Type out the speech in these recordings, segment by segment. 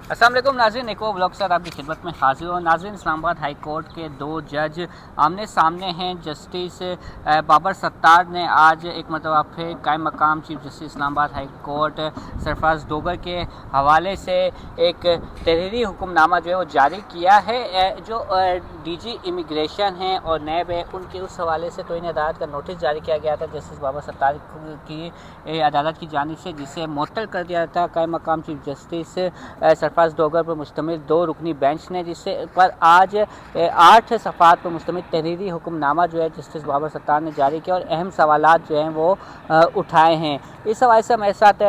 अस्सलाम वालेकुम नाज़रीन, एक और ब्लॉग सर आपकी खिदमत में हाजिर हो। नाज़रीन, इस्लामाबाद हाई कोर्ट के दो जज आमने सामने हैं। जस्टिस बाबर सत्तार ने आज एक मरतबा फिर कायम मकाम chief justice Islamabad high court Sarfaraz Dogar के हवाले से एक तहरीरी हुक्मनामा जो है वो जारी किया है। जो डीजी इमिग्रेशन हैं और नैब है, उनके उस हवाले से तौहीन अदालत का नोटिस जारी किया गया था जस्टिस बाबर सत्तार की अदालत की जानिब से, जिसे मुअत्तल कर दिया था कायम मकाम चीफ जस्टिस सरफराज डोगर पर मुश्तमिल 2 रुकनी बेंच ने, जिससे पर आज 8 सफ़ात पर मुश्तमिल तहरीरी हुक्मनामा जो है जस्टिस बाबर सत्तार ने जारी किया और अहम सवालात जो हैं वो उठाए हैं। इस हवाले से हमारे साथ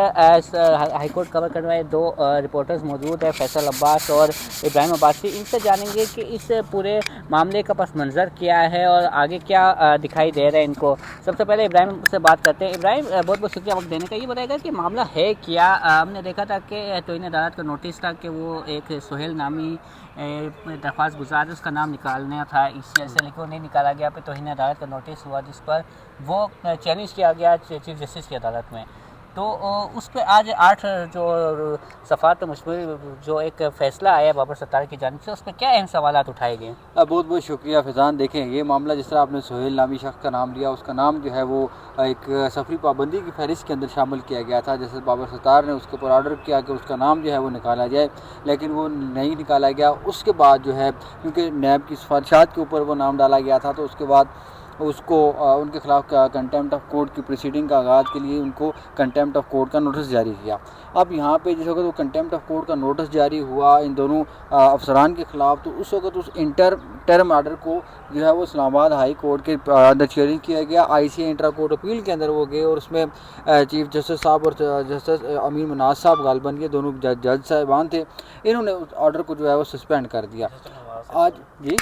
हाईकोर्ट कवर करने वाले 2 रिपोर्टर्स मौजूद है, फैसल अब्बास और इब्राहिम अब्बासी। इनसे जानेंगे कि इस पूरे मामले का पस मंज़र क्या है और आगे क्या दिखाई दे रहा है इनको। सबसे पहले इब्राहिम से बात करते हैं। इब्राहिम, बहुत बहुत शुक्रिया वक्त देने का। ये बताएगा कि मामला है क्या? हमने देखा था कि तौहीन अदालत का नोटिस था कि वो एक सुहेल नामी दरख्वास्त गुजार है, उसका नाम निकालना था ECL से, लेकिन वो नहीं निकाला गया। पे तौहीन अदालत का नोटिस हुआ जिस पर वो चैलेंज किया गया चीफ जस्टिस की अदालत में। तो उस पर आज 8 जो सफ़ात मुश्तमिल जो एक फ़ैसला आया बाबर सत्तार की जानिब से, उस पर क्या अहम सवालात उठाए गए? बहुत बहुत शुक्रिया फैज़ान। देखें, ये मामला जिस तरह आपने सुहेल नामी शख्स का नाम लिया, उसका नाम जो है वो एक सफरी पाबंदी की फहरिस्त के अंदर शामिल किया गया था। जैसे बाबर सत्तार ने उसके ऊपर ऑर्डर किया कि उसका नाम जो है वो निकाला जाए, लेकिन वो नहीं निकाला गया। उसके बाद जो है, क्योंकि नैब की सिफारिशात के ऊपर वो नाम डाला गया था, तो उसके बाद उसको उनके ख़िलाफ़ कंटेम्प्ट ऑफ कोर्ट की प्रोसीडिंग का आगाज़ के लिए उनको कंटेम्प्ट ऑफ कोर्ट का नोटिस जारी किया। अब यहाँ पे जिस वक्त वो कंटेम्प्ट ऑफ कोर्ट का नोटिस जारी हुआ इन दोनों अफसरान के ख़िलाफ़, तो उस वक्त उस टर्म आर्डर को जो है वो इस्लामाबाद हाई कोर्ट के अंदर चैलेंज किया गया। ICA इंट्रा कोर्ट अपील के अंदर वो गए और उसमें चीफ जस्टिस साहब और जस्टिस अमीन मनाज साहब गालबन, ये दोनों जज साहिबान थे, इन्होंने उस ऑर्डर को जो है वो सस्पेंड कर दिया। आज जी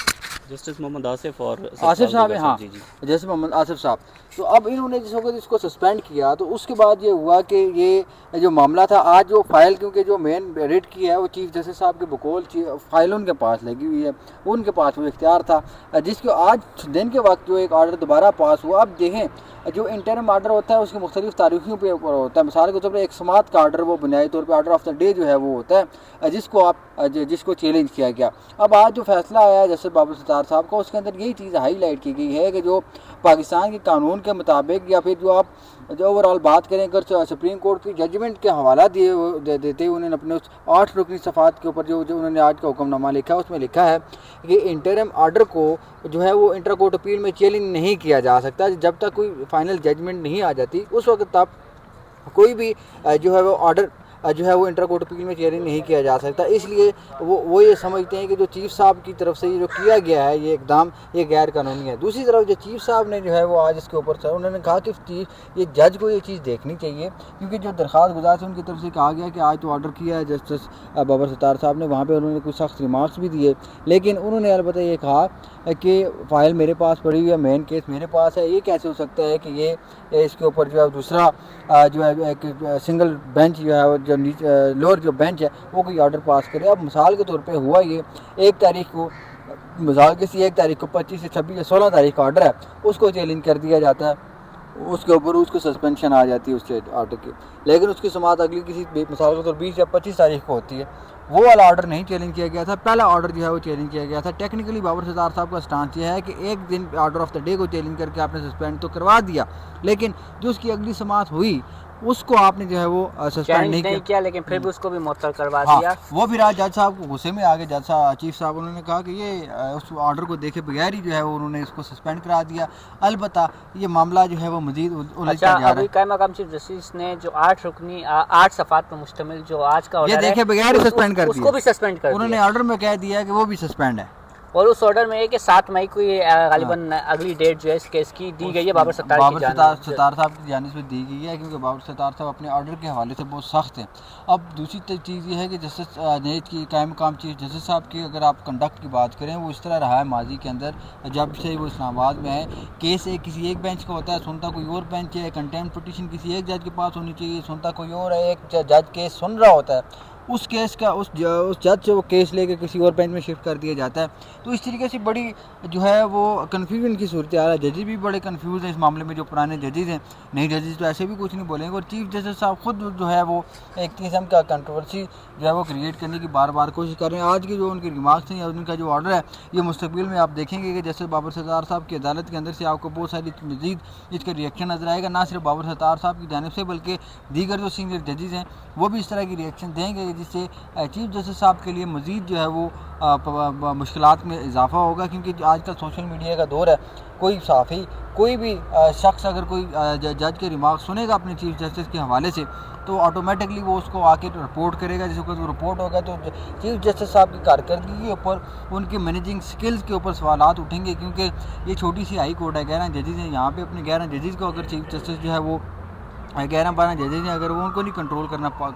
जस्टिस मोहम्मद आसिफ और आसिफ साहब है, हाँ जी जी जैसे मोहम्मद आसिफ साहब। तो अब इन्होंने जिस वक्त इसको सस्पेंड किया, तो उसके बाद ये हुआ कि ये जो मामला था आज जो फाइल, क्योंकि जो मेन रेड की है वो चीफ जस्टिस साहब के बकौल फाइल उनके पास लगी हुई है, उनके पास वो इख्तियार था, जिसको आज दिन के वक्त जो एक ऑर्डर दोबारा पास हुआ। अब देखें, जो इंटरम आर्डर होता है उसकी मुख्तलिफ तारीखों पर ऊपर होता है। मिसाल के तौर पर एक समात का आर्डर वो बुनियादी तौर पर ऑर्डर ऑफ द डे जो है वो होता है, जिसको चैलेंज किया गया। अब आज जो फैसला आया है जस्टिस बाबर सत्तार साहब का, उसके अंदर यही चीज़ हाईलाइट की गई है कि जो पाकिस्तान के कानून के मुताबिक, या फिर जो ओवरऑल बात करें अगर सुप्रीम कोर्ट की जजमेंट के हवाला देते हुए उन्होंने अपने उस 8 रुकनी सफ़ात के ऊपर जो उन्होंने आज का हुक्मनामा लिखा है, उसमें लिखा है कि इंटरम आर्डर को जो है वो इंटर कोर्ट अपील में चैलेंज नहीं किया जा सकता। जब तक कोई फाइनल जजमेंट नहीं आ जाती, उस वक्त तक कोई भी जो है वो ऑर्डर जो है वो इंटर कोर्ट अपील में चैलेंज नहीं किया जा सकता। इसलिए वो ये समझते हैं कि जो चीफ साहब की तरफ से ये जो किया गया है ये इकदाम ये गैर कानूनी है। दूसरी तरफ जो चीफ साहब ने जो है वो आज इसके ऊपर सर उन्होंने कहा कि ये जज को ये चीज़ देखनी चाहिए, क्योंकि जो दरख्वास्त गुजार से उनकी तरफ से कहा गया कि आज तो ऑर्डर किया है जस्टिस बाबर सत्तार साहब ने, वहाँ पर उन्होंने कुछ सख्त रिमार्क्स भी दिए, लेकिन उन्होंने अलबत्ता ये कहा कि फ़ाइल मेरे पास पड़ी हुई है, मेन केस मेरे पास है, ये कैसे हो सकता है कि ये इसके ऊपर जो है दूसरा जो है एक सिंगल बेंच जो है जो लोअर जो बेंच है वो कोई ऑर्डर पास करे। अब मिसाल के तौर पे हुआ ये 1 तारीख को, मिसाल किसी 1 तारीख को 25 से 26 या 16 तारीख का ऑर्डर है, उसको चैलेंज कर दिया जाता है, उसके ऊपर उसको सस्पेंशन आ जाती है उस ऑर्डर की, लेकिन उसकी समाअत अगली किसी मिसाल के तौर 20 या 25 तारीख को होती है। वो वाला ऑर्डर नहीं चैलेंज किया गया था, पहला ऑर्डर जो है वो चैलेंज किया गया था। टेक्निकली बाबर सत्तार साहब का स्टांस ये है कि एक दिन ऑर्डर ऑफ द डे को चैलेंज करके आपने सस्पेंड तो करवा दिया, लेकिन जो उसकी अगली समाअत हुई उसको आपने जो है वो सस्पेंड नहीं किया, लेकिन फिर भी उसको भी मुअत्तल करवा दिया। वो फिर आज जज साहब को गुस्से में आ गए, जज साहब चीफ साहब उन्होंने कहा कि ये उस ऑर्डर को देखे बगैर ही जो है वो उन्होंने इसको सस्पेंड करा दिया। अलबत्ता ये मामला जो है वो मजीद उलझता जा रहा है। अभी कायम मकाम चीफ जस्टिस ने जो 8 रुकनी 8 सफ़ात पर मुश्तमिल जो आज का ऑर्डर ये देखे बगैर ही सस्पेंड कर दिया, उसको भी सस्पेंड कर दिया। उन्होंने ऑर्डर में कह दिया कि वो भी सस्पेंड है, और उस ऑर्डर में है कि 7 मई को ये गालिबन अगली डेट जो है इस केस की दी गई है बाबर सत्तार साहब की जानिब से दी गई है, क्योंकि बाबर सत्तार साहब अपने ऑर्डर के हवाले से बहुत सख्त हैं। अब दूसरी चीज़ ये है कि जस्टिस नेट की कायम मकाम चीफ जस्टिस साहब की अगर आप कंडक्ट की बात करें, वो इस तरह रहा है माजी के अंदर, जब से वो इस्लामाबाद में है, केस किसी एक बेंच का होता है, सुनता कोई और बेंच है, कंटेम्प्ट पिटीशन किसी एक जज के पास होनी चाहिए, सुनता कोई और है, एक जज केस सुन रहा होता है, उस केस का उस जज से वो केस लेके किसी और बेंच में शिफ्ट कर दिया जाता है। तो इस तरीके से बड़ी जो है वो कन्फ्यूजन की सूरत हाल है। जजेस भी बड़े कन्फ्यूज़ हैं इस मामले में, जो पुराने जजेस हैं। नई जजेस तो ऐसे भी कुछ नहीं बोलेंगे, और चीफ जस्टिस साहब खुद जो है वो एक किस्म का कंट्रोवर्सी जो है वो क्रिएट करने की बार बार कोशिश कर रहे हैं। आज के जो उनके रिमार्क्स हैं या उनका जो ऑर्डर है, ये मुस्तकबिल में आप देखेंगे कि जस्टिस बाबर सत्तार साहब की अदालत के अंदर से आपको बहुत सारी मज़ीद इसका रिएक्शन नज़र आएगा। ना सिर्फ बाबर सत्तार साहब की जानिब से, बल्कि दीगर जो सीनियर जजेस हैं वो भी इस तरह की रिएक्शन देंगे, जिससे चीफ जस्टिस साहब के लिए मज़ीद जो है वो मुश्किलात में इजाफा होगा। क्योंकि आजकल सोशल मीडिया का दौर है, कोई साफ़ी कोई भी शख्स अगर कोई जज के रिमार्क सुनेगा अपने चीफ जस्टिस के हवाले से, तो ऑटोमेटिकली वो उसको आके रिपोर्ट करेगा। जिस वक्त वो रिपोर्ट होगा तो चीफ जस्टिस साहब की कारकर्दगी के ऊपर, उनकी मैनेजिंग स्किल्स के ऊपर सवालात उठेंगे। क्योंकि ये छोटी सी हाई कोर्ट है, 11 जजेस हैं यहाँ पे। अपने 11 जजेस को अगर चीफ जस्टिस जो है वो 11-12 जजेस हैं, अगर वो उनको नहीं कंट्रोल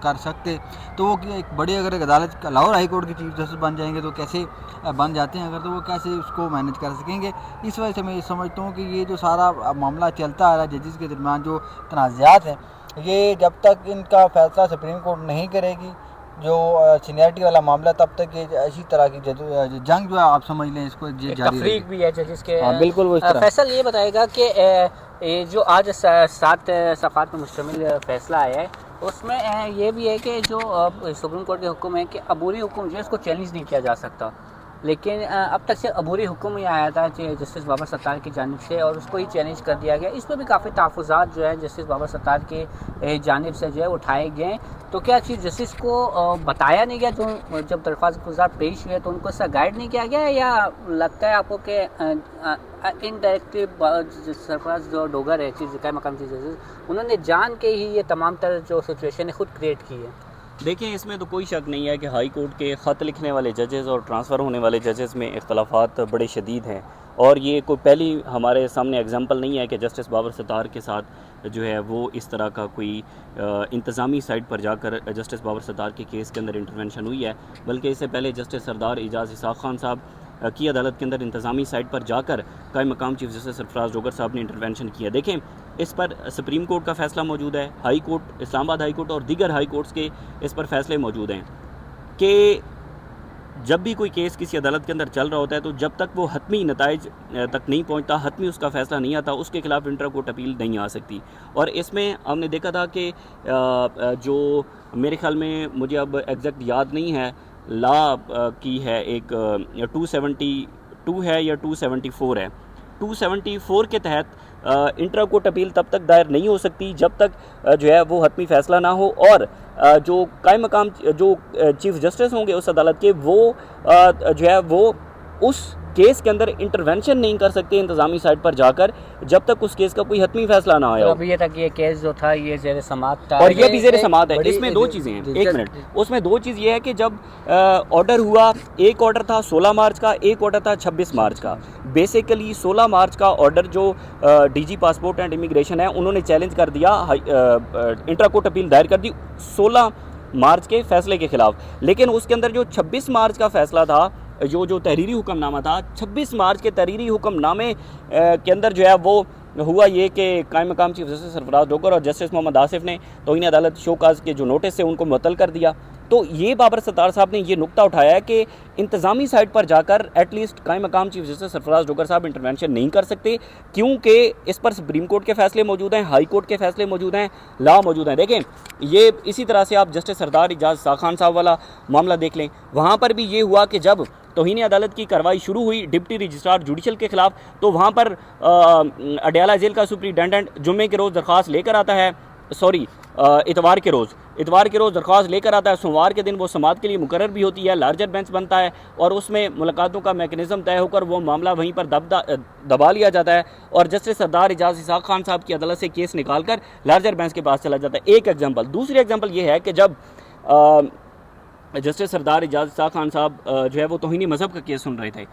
कर सकते, तो वो एक बड़ी अगर एक अदालत लाहौर हाई कोर्ट के चीफ जस्टिस बन जाएंगे तो कैसे बन जाते हैं अगर, तो वो कैसे उसको मैनेज कर सकेंगे। इस वजह से मैं ये समझता हूँ कि ये जो सारा मामला चलता आ रहा है जजेस के दरमियान, जो तनाज़ात हैं, ये जब तक इनका फैसला सुप्रीम कोर्ट नहीं करेगी जो सीनियरिटी वाला मामला, तब तक ये इसी तरह की जंग जो है आप समझ लें इसको जारी तफरीक भी है जजेस के। बिल्कुल वो इस तरह। फैसल ये बताएगा कि ये जो आज 7 सफ़ात पर मुश्तमिल फ़ैसला आया है, उसमें ये भी है कि जो सुप्रीम कोर्ट के हुक्म है कि अबूरी हुक्म जो है इसको चैलेंज नहीं किया जा सकता। लेकिन अब तक से अबूरी हुक्म ही आया था जस्टिस बाबर सत्तार की जानिब से, और उसको ही चैलेंज कर दिया गया। इस पर भी काफ़ी तहफ़्फ़ुज़ात जो है जस्टिस बाबर सत्तार के जानिब से जो है उठाए गए। तो क्या चीफ जस्टिस को बताया नहीं गया, जो जब दरख्वास्त गुजार पेश हुए तो उनको इसका गाइड नहीं किया गया, या लगता है आपको कि इनडायरेक्टली सरफराज जो डोगर है चीज़ मकाम चीफ जस्टिस, उन्होंने जान के ही ये तमाम तरह जो सिचुएशन है खुद क्रिएट की है? देखिए, इसमें तो कोई शक नहीं है कि हाई कोर्ट के ख़त लिखने वाले जजेस और ट्रांसफ़र होने वाले जजेस में इख्तलाफात बड़े शदीद हैं, और ये कोई पहली हमारे सामने एग्जांपल नहीं है कि जस्टिस बाबर सत्तार के साथ जो है वो इस तरह का कोई इंतज़ामी साइड पर जाकर जस्टिस बाबर सत्तार के केस के अंदर इंटरवेंशन हुई है। बल्कि इससे पहले जस्टिस सरदार एजाज़ इसाक़ खान साहब की अदालत के अंदर इंतज़ामी साइड पर जाकर कायम मकाम चीफ जस्टिस सरफराज डोगर साहब ने इंटरवेंशन किया। देखें, इस पर सुप्रीम कोर्ट का फ़ैसला मौजूद है, high court, Islamabad high court और दीगर हाई कोर्ट्स के इस पर फैसले मौजूद हैं कि जब भी कोई केस किसी अदालत के अंदर चल रहा होता है, तो जब तक वो हतमी नताइज तक नहीं पहुंचता, हतमी उसका फ़ैसला नहीं आता, उसके खिलाफ इंटर कोर्ट अपील नहीं आ सकती। और इसमें हमने देखा था कि जो मेरे ख्याल में, मुझे अब एग्जैक्ट याद नहीं है, ला की है एक 272 है या 274 है, 274 के तहत इंट्रा कोर्ट अपील तब तक दायर नहीं हो सकती जब तक जो है वो हतमी फ़ैसला ना हो, और जो कायम मकाम जो चीफ जस्टिस होंगे उस अदालत के, वो जो है वो उस केस के अंदर इंटरवेंशन नहीं कर सकते इंतज़ामी साइड पर जाकर जब तक उस केस का कोई हतमी फैसला ना आया हो। अभी ये तक ये केस जो था ये ज़ेर समाअत था, और ये भी ज़ेर समाअत है। इसमें दो चीज़ें हैं, एक मिनट, उसमें दो चीज़ ये है कि जब ऑर्डर हुआ, एक ऑर्डर था 16 मार्च का, एक ऑर्डर था 26 मार्च का। बेसिकली 16 मार्च का ऑर्डर जो डीजी पासपोर्ट एंड इमिग्रेशन है, उन्होंने चैलेंज कर दिया, इंट्रा कोर्ट अपील दायर कर दी 16 मार्च के फैसले के खिलाफ। लेकिन उसके अंदर जो 26 मार्च का फैसला था, जो तहरीरी हुक्मनामा था, 26 मार्च के तहरीरी हुक्मनामे के अंदर जो है वो हुआ ये कि कायम मकाम चीफ जस्टिस सरफराज डोगर और जस्टिस मोहम्मद आसिफ ने तौहीन अदालत शोकाज के जो नोटिस है उनको मुअत्तल कर दिया। तो ये बाबर सत्तार साहब ने ये नुक्ता उठाया है कि इंतज़ामी साइड पर जाकर एटलीस्ट कायम मकाम चीफ जस्टिस सरफराज डोगर साहब इंटरवेंशन नहीं कर सकते, क्योंकि इस पर सुप्रीम कोर्ट के फैसले मौजूद हैं, हाई कोर्ट के फैसले मौजूद हैं, लॉ मौजूद हैं। देखें, ये इसी तरह से आप जस्टिस सरदार एजाज़ इसाक़ खान साहब वाला मामला देख लें, वहाँ पर भी ये हुआ कि जब तौहीन अदालत की कार्रवाई शुरू हुई डिप्टी रजिस्ट्रार जुडिशल के खिलाफ, तो वहाँ पर अडयाला जेल का सुप्रिटेंडेंट जुम्मे के रोज़ दरख्वास्त लेकर आता है, इतवार के रोज़ दरख्वास्त लेकर आता है, सोमवार के दिन वो समाअत के लिए मुकर्रर भी होती है, लार्जर बेंच बनता है और उसमें मुलाकातों का मैकेनिज़्म तय होकर वो मामला वहीं पर दबा लिया जाता है और जस्टिस सरदार एजाज़ इसाक़ खान साहब की अदालत से केस निकाल कर लार्जर बेंच के पास चला जाता है। एक एग्जाम्पल। दूसरी एग्जाम्पल ये है कि जब जस्टिस सरदार एजाज़ इसाक़ खान साहब जो है वो तौहीनी मज़हब का केस सुन रहे थे,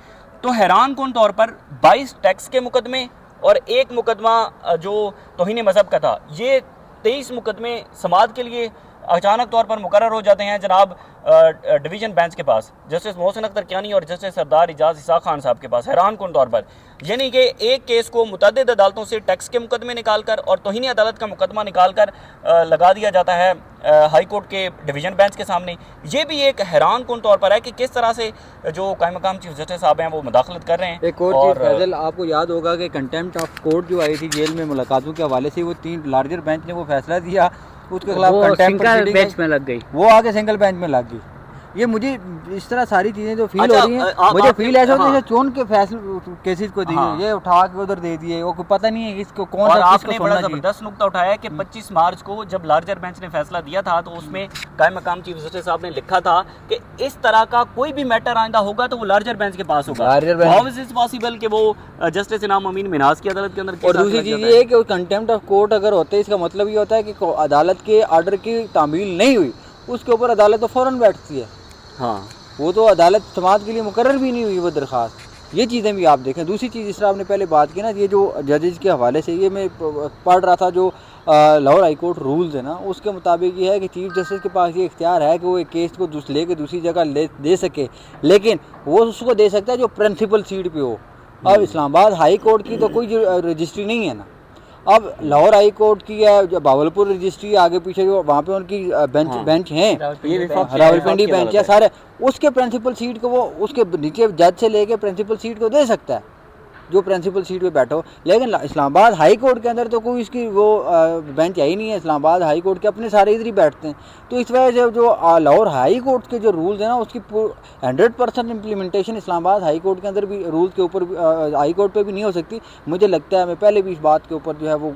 तो हैरान कौन तौर पर 22 टैक्स के मुकदमे और एक मुकदमा जो तौहीन मज़हब का था, ये 23 मुकदमे समाअत के लिए अचानक तौर पर मुकर्रर हो जाते हैं जनाब डिवीज़न बेंच के पास, जस्टिस मोहसिन अख्तर कियानी और जस्टिस सरदार इजाज़ इसाक खान साहब के पास, हैरान कुन तौर पर। यानी कि एक केस को मुतअद्दिद अदालतों से टैक्स के मुकदमे निकाल कर और तौहीन अदालत का मुकदमा निकाल कर लगा दिया जाता है हाई कोर्ट के डिवीज़न बेंच के सामने। ये भी एक हैरान कुन तौर पर है कि किस तरह से जो कायम मकाम चीफ जस्टिस साहब हैं वो मुदाखलत कर रहे हैं। एक और चीज़ फैजल, आपको याद होगा कि कंटेम्प्ट ऑफ कोर्ट जो आई थी जेल में मुलाकातों के हवाले से, वो 3 लार्जर बेंच ने वो फैसला दिया, उसके खिलाफ कंटेम्प्ट बेंच में लग गई, वो आगे सिंगल बेंच में लग गई। ये मुझे इस तरह सारी चीज़ें जो फील हो रही हैं, मुझे फील ऐसा होता है जैसे चुन के फैसले केसेस को दिए, ये उठा के उधर दे दिए, वो पता नहीं है किसको कौन सा। आपने बड़ा ज़बरदस्त नुक्ता उठाया कि 25 मार्च को जब लार्जर बेंच ने फैसला दिया था तो उसमें कायम मकाम चीफ जस्टिस साहब ने लिखा था कि इस तरह का कोई भी मैटर आइंदा होगा तो वो लार्जर बेंच के पास होगा। हाउ इज इट पॉसिबल कि वो जस्टिस इनाम अमीन मिनाज की अदालत के अंदर। और दूसरी चीज़ ये है कि कंटेम्प्ट ऑफ कोर्ट अगर होते है, इसका मतलब ये होता है कि अदालत के आर्डर की तामील नहीं हुई, उसके ऊपर अदालत तो फ़ौरन बैठती है। हाँ, वो तो अदालत समाअत के लिए मुकर्रर भी नहीं हुई वो दरख्वास्त। ये चीज़ें भी आप देखें। दूसरी चीज़ इस तरह आपने पहले बात की ना, ये जो जजेज के हवाले से, ये मैं पढ़ रहा था जो लाहौर हाई कोर्ट रूल्स है ना, उसके मुताबिक ये है कि चीफ जस्टिस के पास ये इख्तियार है कि वो एक केस को लेके दूसरी जगह दे सके, लेकिन वो उसको दे सकता है जो प्रिंसिपल सीट पे हो। अब इस्लामाबाद हाई कोर्ट की तो कोई रजिस्ट्री नहीं है ना, अब लाहौर हाई कोर्ट की है, जो भावलपुर रजिस्ट्री आगे पीछे जो वहाँ पे उनकी बेंच हैं, रावलपिंडी बेंच है सारे, उसके प्रिंसिपल सीट को वो उसके नीचे जज से लेके प्रिंसिपल सीट को दे सकता है जो प्रिंसिपल सीट पे बैठा हो। लेकिन इस्लामाबाद हाई कोर्ट के अंदर तो कोई इसकी वो बेंच है ही नहीं है। इस्लामाबाद हाई कोर्ट के अपने सारे इधर ही बैठते हैं। तो इस वजह से जो लाहौर हाई कोर्ट के जो रूल्स हैं ना, उसकी 100% इम्प्लीमेंटेशन इस्लामाबाद हाई कोर्ट के अंदर भी रूल्स के ऊपर हाई कोर्ट पे भी नहीं हो सकती। मुझे लगता है, मैं पहले भी इस बात के ऊपर जो है वो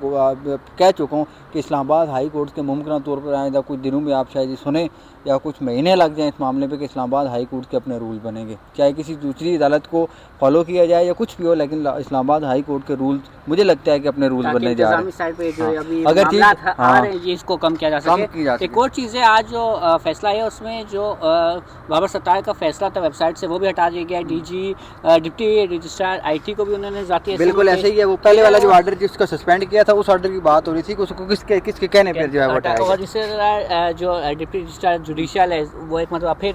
कह चुका हूँ कि इस्लामाबाद हाई कोर्ट के मुमकिन तौर पर आइंदा कुछ दिनों में आप शायद सुने या कुछ महीने लग जाएँ इस मामले पे कि इस्लामाबाद हाई कोर्ट के अपने रूल बनेंगे, चाहे किसी दूसरी अदालत को फॉलो किया जाए या कुछ भी हो, लेकिन इस्लामाबाद हाई कोर्ट के रूल्स मुझे लगता है कि अपने रूल बनने जा रहे हैं। अगर चीज़ आ रहे हैं ये इसको कम किया जा सके। एक और चीज़ है, आज जो फैसला है उसमें जो बाबर सत्तार का फैसला था वेबसाइट से, वो भी हटा दिया गया। डिप्टी रजिस्ट्रार IT को भी उन्होंने जाती बिल्कुल ऐसे ही है। वो पहले वाला जो ऑर्डर जिसका सस्पेंड किया था, उस ऑर्डर की बात हो रही थी कि उसको किसके कहने पर जो है वो हटाया गया। रजिस्ट्रार जो डिप्टी रजिस्ट्रार जुडिशियल है, वो एक मतलब फिर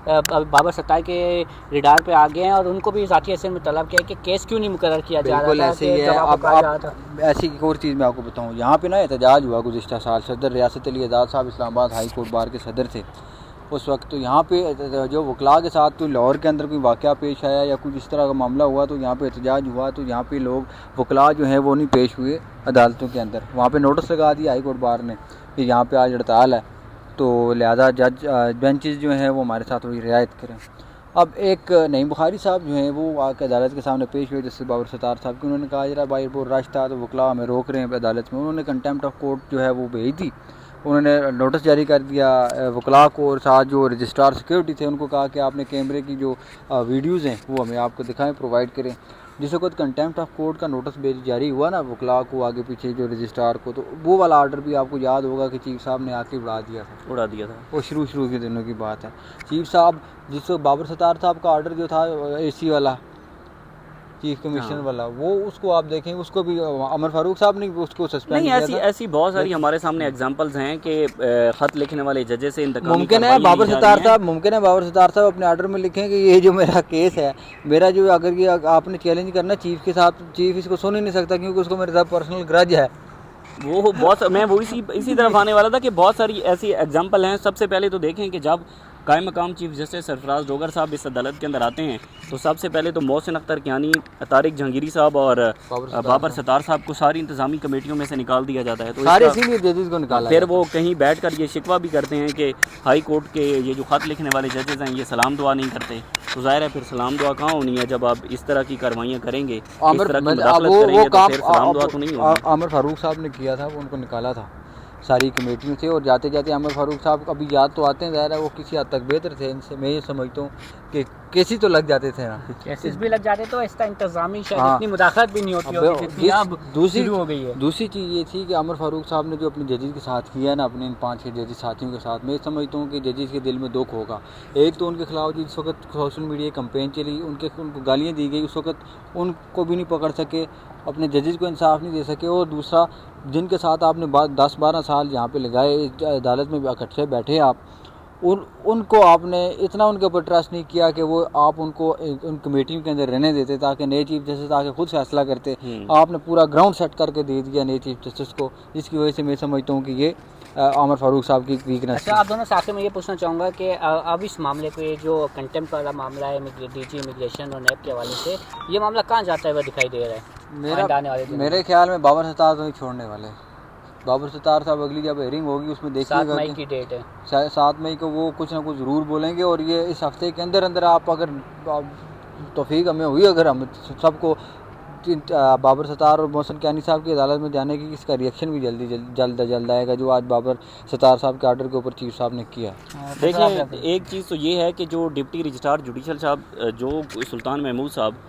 बाबर सत्तार के रिडार पे आ गए हैं और उनको भी ज़ाती हैसियत में तलब किया कि केस क्यों नहीं मुकर्रर किया जा रहा था। ऐसे ही है। अब ऐसी एक और चीज़ मैं आपको बताऊँ, यहाँ पे ना एहतजाज हुआ गुज़िश्ता साल। सदर रियासत अली आज़ाद साहब इस्लामाबाद हाई कोर्ट बार के सदर थे उस वक्त। तो यहाँ पे जो वकला के साथ कोई लाहौर के अंदर कोई वाक़या पेश आया या कुछ इस तरह का मामला हुआ तो यहाँ पे एहतजाज हुआ, तो यहाँ पे लोग वकला जो है वो नहीं पेश हुए अदालतों के अंदर। वहाँ पे नोटिस लगा दिया हाई कोर्ट बार ने कि यहाँ पे आज हड़ताल है, तो लिहाजा जज बेंचेस जो हैं वो हमारे साथ वही रियायत करें। अब एक नईम बुखारी साहब जो हैं वो आके अदालत के सामने पेश हुए, जैसे बाबर सत्तार साहब की। उन्होंने कहा जरा भाई वो रश था तो वकला हमें रोक रहे हैं अदालत में। उन्होंने कंटेम्प्ट ऑफ कोर्ट जो है वो भेज दी, उन्होंने नोटिस जारी कर दिया वकला को, और साथ जो रजिस्ट्रार सिक्योरिटी थे उनको कहा कि आपने कैमरे की जो वीडियोज़ हैं वो हमें आपको दिखाएं, प्रोवाइड करें। जिस वक्त कंटेम्प्ट ऑफ कोर्ट का नोटिस जारी हुआ ना वकला को, आगे पीछे जो रजिस्ट्रार को, तो वो वाला आर्डर भी आपको याद होगा कि चीफ साहब ने आके उड़ा दिया था। वो शुरू के दिनों की बात है। चीफ साहब जिस वक्त बाबर सत्तार साहब का आर्डर जो था AC वाला, चीफ कमिश्नर वाला, वो उसको आप देखें, उसको भी अमर फारूक साहब ने उसको सस्पेंड किया था। ऐसी बहुत सारी हमारे सामने एग्जांपल्स हैं कि खत लिखने वाले जजेस से इंतकामी मुमकिन है बाबर सत्तार साहब अपने आर्डर में लिखें कि ये जो मेरा केस है, मेरा जो अगर ये आपने चैलेंज करना चीफ के साथ, चीफ इसको सुन ही नहीं सकता क्योंकि उसको मेरे साथ पर्सनल ग्रज है। वो बहुत मैं वो इसी तरफ आने वाला था कि बहुत सारी ऐसी एग्जांपल हैं। सबसे पहले तो देखें कि जब कायम मकाम चीफ जस्टिस सरफराज डोगर साहब इस अदालत के अंदर आते हैं तो सबसे पहले तो मोहसिन अख्तर कियानी, तारिक जहांगीरी साहब और बाबर सत्तार साहब को सारी इंतजामी कमेटियों में से निकाल दिया जाता है। तो सारे सीनियर जजेस को निकाला। फिर वो कहीं बैठकर ये शिकवा भी करते हैं कि हाई कोर्ट के ये जो ख़त लिखने वाले जजेस हैं ये सलाम दुआ नहीं करते। तो जाहिर है फिर सलाम दुआ कहाँ होनी है जब आप इस तरह की कार्रवाइयाँ करेंगे, इस तरह की मुदाखलत करेंगे तो फिर सलाम दुआ तो नहीं होगी। अमर फारूक साहब ने किया था, वो उनको निकाला था सारी कमेटियों से, और जाते जाते अमर फारूक साहब अभी याद तो आते हैं, ज़ाहिर है वो किसी हद तक बेहतर थे इनसे। मैं ये समझता हूँ कि केसेस तो लग जाते थे ना, केसेस भी लग जाते तो इसका इंतजामी शायद इतनी मुदाखलत भी नहीं होती होगी जितनी अब दूसरी हो गई है। दूसरी चीज़ ये थी कि अमर फारूक साहब ने जो अपने जजेस के साथ किया ना, अपने इन 5-6 जजेस साथियों के साथ, मैं समझता हूँ कि जजेस के दिल में दुख होगा। एक तो उनके खिलाफ जिस वक्त सोशल मीडिया कैंपेन चली, उनको गालियाँ दी गई, उस वक्त उनको भी नहीं पकड़ सके, अपने जजेस को इंसाफ नहीं दे सके, और दूसरा जिनके साथ आपने 10-12 साल यहाँ पे लगाए, इस अदालत में इकट्ठे बैठे आप, उनको आपने इतना उनके ऊपर ट्रस्ट नहीं किया कि वो आप उनको उन कमेटी के अंदर रहने देते ताकि नए चीफ जस्टिस आके खुद फैसला करते। आपने पूरा ग्राउंड सेट करके दे दिया नए चीफ जस्टिस को, जिसकी वजह से मैं समझता हूँ कि ये आमिर फारूक साहब की वीकनेस। अच्छा, आप दोनों से आखिर में ये पूछना चाहूँगा कि अब इस मामले पे जो कंटेम्प्ट वाला मामला है डीजी इमिग्रेशन और नैब के हवाले से, ये मामला कहाँ जाता है वह दिखाई दे रहा है? मेरे ख्याल में बाबर सत्तार तो नहीं छोड़ने वाले। बाबर सत्तार साहब अगली जब हेयरिंग होगी उसमें देखिएगा 7 मई की डेट है, 7 मई को वो कुछ ना कुछ ज़रूर बोलेंगे, और ये इस हफ्ते के अंदर अंदर आप अगर तौफीक हमें हुई, अगर हम सबको बाबर सत्तार और मोहसिन कियानी साहब की अदालत में जाने की, इसका रिएक्शन भी जल्द आएगा जो आज बाबर सत्तार साहब के आर्डर के ऊपर चीफ साहब ने किया। देखिए, एक चीज़ तो ये है कि जो डिप्टी रजिस्ट्रार जुडिशल साहब जो सुल्तान महमूद साहब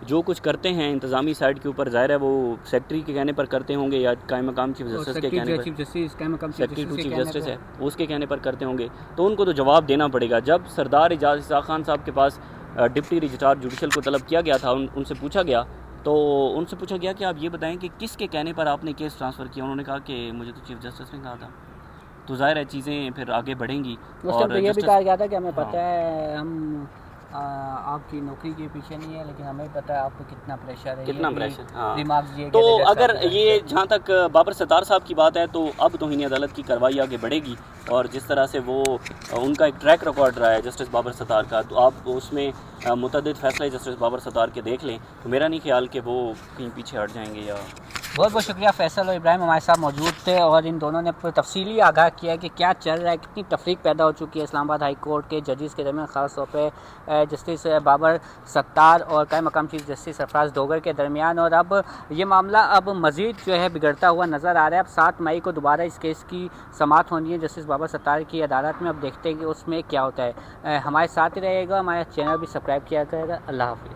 जो कुछ करते हैं इंतज़ामी साइड के ऊपर, ज़ाहिर है वो सेक्रेटरी के कहने पर करते होंगे या कायम मकाम चीफ जस्टिस के कहने पर, सेक्रेटरी टू चीफ जस्टिस है उसके कहने पर करते होंगे, तो उनको तो जवाब देना पड़ेगा। जब सरदार एजाज इसाक खान साहब के पास डिप्टी रजिस्ट्रार जुडिशल को तलब किया गया था, उनसे पूछा गया कि आप ये बताएं कि किसके कहने पर आपने केस ट्रांसफ़र किया। उन्होंने कहा कि मुझे तो चीफ जस्टिस ने कहा था। तो ज़ाहिर है चीज़ें फिर आगे बढ़ेंगी। और तो ये भी कहा गया था कि हमें पता है हम आपकी नौकरी के पीछे नहीं है, लेकिन हमें पता है आप पे कितना प्रेशर है, दिमाग ये। तो अगर ये जहाँ तक बाबर सत्तार साहब की बात है, तो अब तौहीन अदालत की कार्रवाई आगे बढ़ेगी, और जिस तरह से वो उनका एक ट्रैक रिकॉर्ड रहा है जस्टिस बाबर सत्तार का, तो आप उसमें मुतअद्दिद फैसले जस्टिस बाबर सत्तार के देख लें, तो मेरा नहीं ख्याल कि वो कहीं पीछे हट जाएंगे। या बहुत बहुत शुक्रिया। फैसल और इब्राहिम हमारे साथ मौजूद थे और इन दोनों ने तफसीली आगाह किया कि क्या चल रहा है, कितनी तफरीक पैदा हो चुकी है इस्लामाबाद हाई कोर्ट के जजेस के दरमियान, ख़ास तौर पे जस्टिस बाबर सत्तार और कायम मकाम चीफ जस्टिस सरफराज डोगर के दरमियान। और अब ये मामला अब मज़ीद जो है बिगड़ता हुआ नज़र आ रहा है। अब 7 मई को दोबारा इस केस की समाअत होनी है जस्टिस बाबर सत्तार की अदालत में। अब देखते हैं कि उसमें क्या होता है। हमारे साथ ही रहेगा, हमारा चैनल भी सब्सक्राइब किया करेगा। अल्लाह हाफ़िज़।